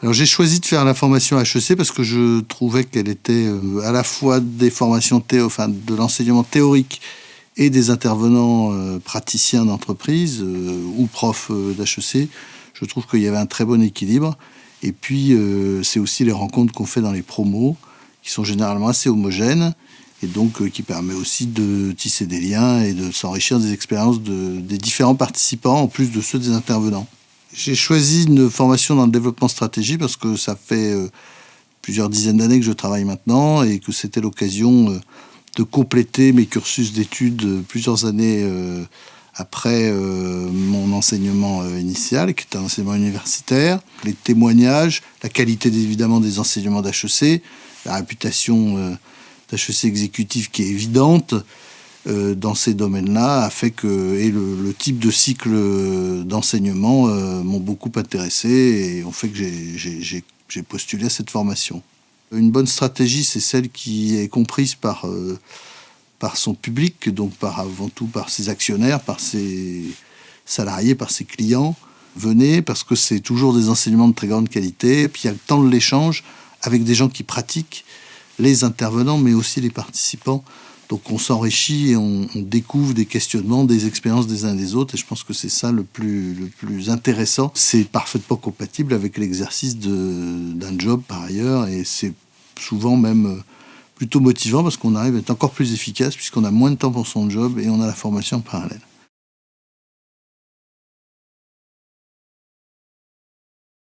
Alors j'ai choisi de faire la formation HEC parce que je trouvais qu'elle était à la fois des formations de l'enseignement théorique et des intervenants praticiens d'entreprise ou profs d'HEC. Je trouve qu'il y avait un très bon équilibre. Et puis c'est aussi les rencontres qu'on fait dans les promos qui sont généralement assez homogènes et donc qui permet aussi de tisser des liens et de s'enrichir des expériences des différents participants en plus de ceux des intervenants. J'ai choisi une formation dans le développement stratégique parce que ça fait plusieurs dizaines d'années que je travaille maintenant et que c'était l'occasion de compléter mes cursus d'études plusieurs années après mon enseignement initial, qui était un enseignement universitaire. Les témoignages, la qualité évidemment des enseignements d'HEC, la réputation d'HEC exécutif qui est évidente, dans ces domaines-là a fait que le type de cycle d'enseignement m'ont beaucoup intéressé et ont fait que j'ai postulé à cette formation. Une bonne stratégie, c'est celle qui est comprise par son public, donc avant tout par ses actionnaires, par ses salariés, par ses clients. Venez parce que c'est toujours des enseignements de très grande qualité, puis il y a le temps de l'échange avec des gens qui pratiquent, les intervenants, mais aussi les participants. Donc on s'enrichit et on découvre des questionnements, des expériences des uns et des autres. Et je pense que c'est ça le plus intéressant. C'est parfaitement compatible avec l'exercice d'un job par ailleurs. Et c'est souvent même plutôt motivant parce qu'on arrive à être encore plus efficace puisqu'on a moins de temps pour son job et on a la formation en parallèle.